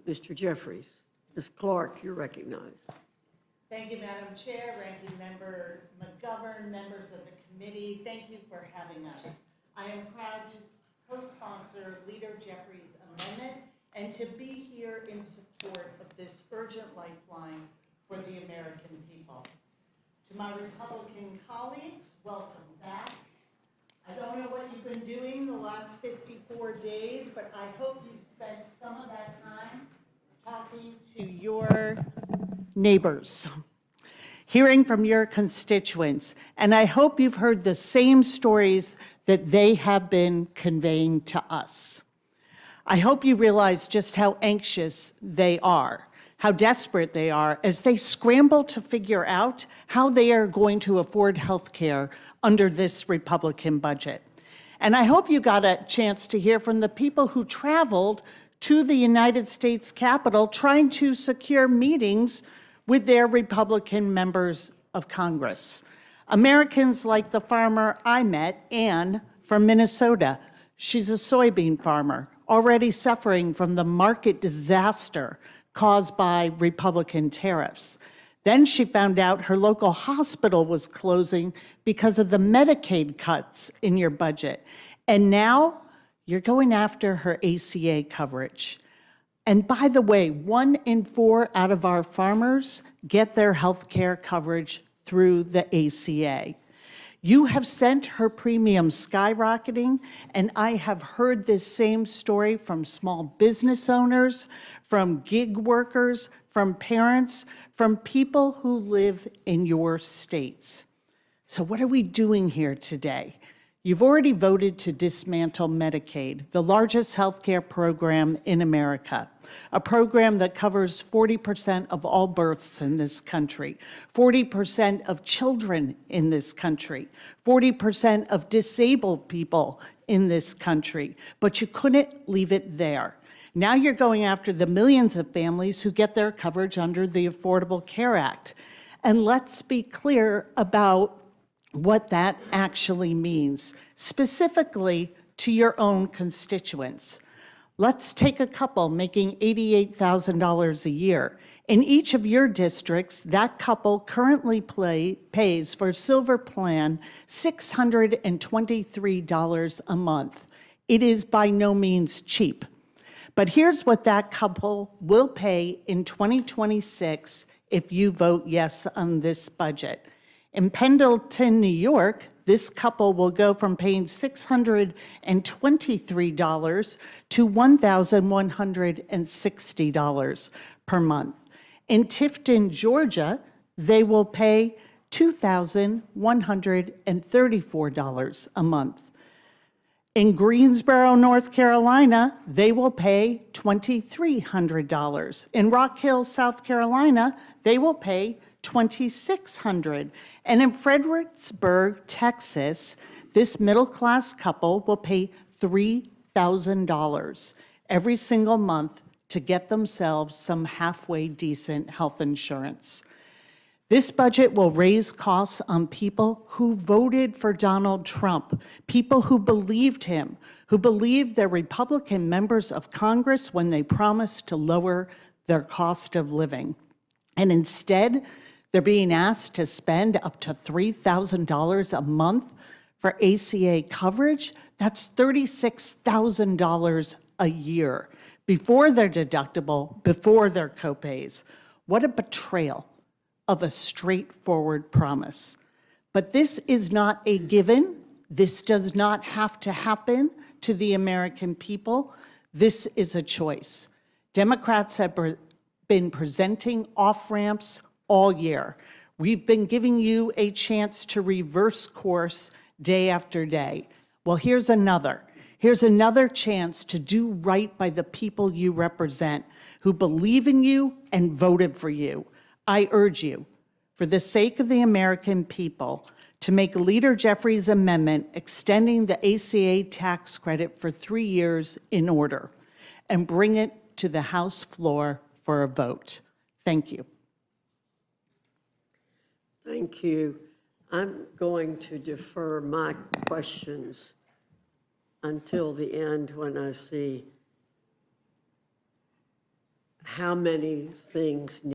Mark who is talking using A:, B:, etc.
A: Mr. Jeffries. Ms. Clark, you're recognized.
B: Thank you, Madam Chair, Ranking Member McGovern, members of the committee. Thank you for having us. I am proud to co-sponsor Leader Jeffries' amendment and to be here in support of this urgent lifeline for the American people. To my Republican colleagues, welcome back. I don't know what you've been doing the last 54 days, but I hope you've spent some of that time talking to your neighbors, hearing from your constituents, and I hope you've heard the same stories that they have been conveying to us. I hope you realize just how anxious they are, how desperate they are as they scramble to figure out how they are going to afford health care under this Republican budget. And I hope you got a chance to hear from the people who traveled to the United States Capitol trying to secure meetings with their Republican members of Congress. Americans like the farmer I met, Ann, from Minnesota. She's a soybean farmer, already suffering from the market disaster caused by Republican tariffs. Then she found out her local hospital was closing because of the Medicaid cuts in your budget. And now you're going after her ACA coverage. And by the way, 1 in 4 out of our farmers get their health care coverage through the ACA. You have sent her premium skyrocketing, and I have heard this same story from small business owners, from gig workers, from parents, from people who live in your states. So what are we doing here today? You've already voted to dismantle Medicaid, the largest healthcare program in America, a program that covers 40% of all births in this country, 40% of children in this country, 40% of disabled people in this country. But you couldn't leave it there. Now you're going after the millions of families who get their coverage under the Affordable Care Act. And let's be clear about what that actually means, specifically to your own constituents. Let's take a couple making $88,000 a year. In each of your districts, that couple currently pays for Silver Plan $623 a month. It is by no means cheap. But here's what that couple will pay in 2026 if you vote yes on this budget. In Pendleton, New York, this couple will go from paying $623 to $1,160 per month. In Tifton, Georgia, they will pay $2,134 a month. In Greensboro, North Carolina, they will pay $2,300. In Rock Hill, South Carolina, they will pay $2,600. And in Fredericksburg, Texas, this middle-class couple will pay $3,000 every single month to get themselves some halfway decent health insurance. This budget will raise costs on people who voted for Donald Trump, people who believed him, who believed their Republican members of Congress when they promised to lower their cost of living. And instead, they're being asked to spend up to $3,000 a month for ACA coverage. That's $36,000 a year before their deductible, before their copays. What a betrayal of a straightforward promise. But this is not a given. This does not have to happen to the American people. This is a choice. Democrats have been presenting off-ramps all year. We've been giving you a chance to reverse course day after day. Well, here's another. Here's another chance to do right by the people you represent, who believe in you and voted for you. I urge you, for the sake of the American people, to make Leader Jeffries' amendment extending the ACA tax credit for 3 years in order, and bring it to the House floor for a vote. Thank you.
A: Thank you. I'm going to defer my questions until the end when I see how many things